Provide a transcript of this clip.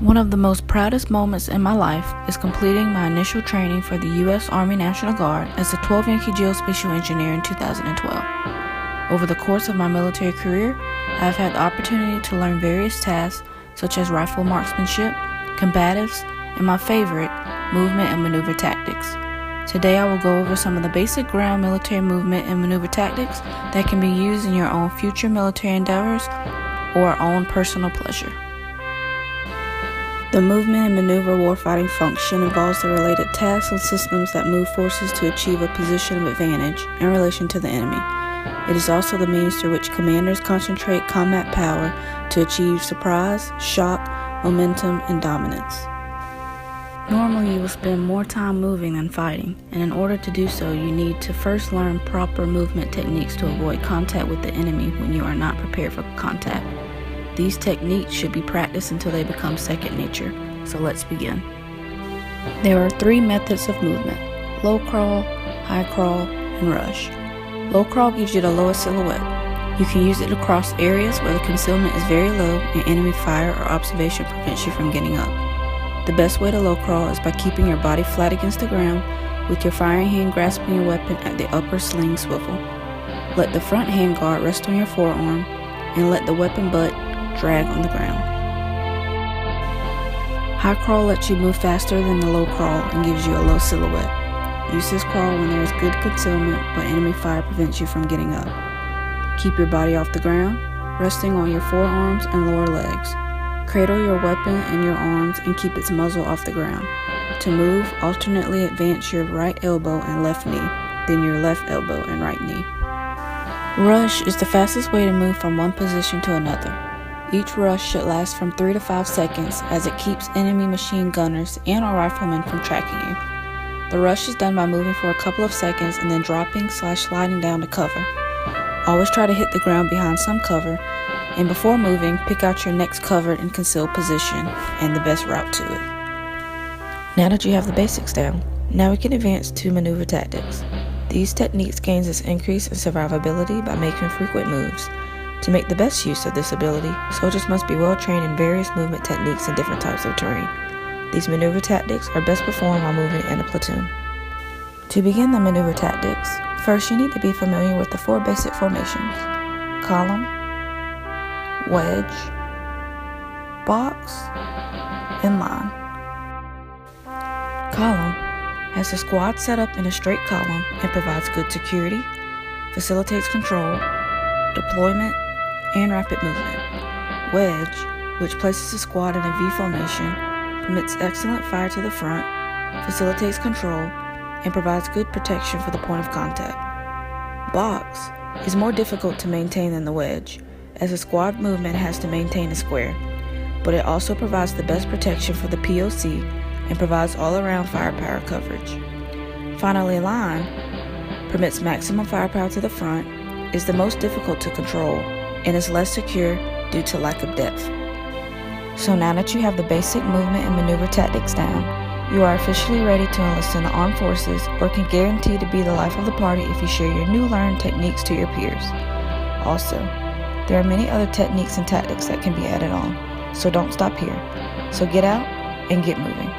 One of the most proudest moments in my life is completing my initial training for the U.S. Army National Guard as a 12 Yankee Geospatial Engineer in 2012. Over the course of my military career, I have had the opportunity to learn various tasks such as rifle marksmanship, combatives, and my favorite, movement and maneuver tactics. Today I will go over some of the basic ground military movement and maneuver tactics that can be used in your own future military endeavors or own personal pleasure. The movement and maneuver warfighting function involves the related tasks and systems that move forces to achieve a position of advantage in relation to the enemy. It is also the means through which commanders concentrate combat power to achieve surprise, shock, momentum, and dominance. Normally, you will spend more time moving than fighting, and in order to do so, you need to first learn proper movement techniques to avoid contact with the enemy when you are not prepared for contact. These techniques should be practiced until they become second nature, so let's begin. There are three methods of movement: low crawl, high crawl, and rush. Low crawl gives you the lowest silhouette. You can use it to cross areas where the concealment is very low and enemy fire or observation prevents you from getting up. The best way to low crawl is by keeping your body flat against the ground with your firing hand grasping your weapon at the upper sling swivel. Let the front hand guard rest on your forearm and let the weapon butt drag on the ground. High crawl lets you move faster than the low crawl and gives you a low silhouette. Use this crawl when there is good concealment but enemy fire prevents you from getting up. Keep your body off the ground, resting on your forearms and lower legs. Cradle your weapon in your arms and keep its muzzle off the ground. To move, alternately advance your right elbow and left knee, then your left elbow and right knee. Rush is the fastest way to move from one position to another. Each rush should last from 3 to 5 seconds as it keeps enemy machine gunners and or riflemen from tracking you. The rush is done by moving for a couple of seconds and then dropping/sliding down to cover. Always try to hit the ground behind some cover, and before moving, pick out your next covered and concealed position and the best route to it. Now that you have the basics down, now we can advance to maneuver tactics. These techniques gain us increase in survivability by making frequent moves. To make the best use of this ability, soldiers must be well trained in various movement techniques and different types of terrain. These maneuver tactics are best performed while moving in a platoon. To begin the maneuver tactics, first you need to be familiar with the 4 basic formations: column, wedge, box, and line. Column has the squad set up in a straight column and provides good security, facilitates control, deployment, and rapid movement. Wedge, which places the squad in a V formation, permits excellent fire to the front, facilitates control, and provides good protection for the point of contact. Box is more difficult to maintain than the wedge, as the squad movement has to maintain a square, but it also provides the best protection for the POC and provides all-around firepower coverage. Finally, line permits maximum firepower to the front, is the most difficult to control, and is less secure due to lack of depth. So now that you have the basic movement and maneuver tactics down, you are officially ready to enlist in the armed forces or can guarantee to be the life of the party if you share your new learned techniques to your peers. Also, there are many other techniques and tactics that can be added on, so don't stop here. So get out and get moving.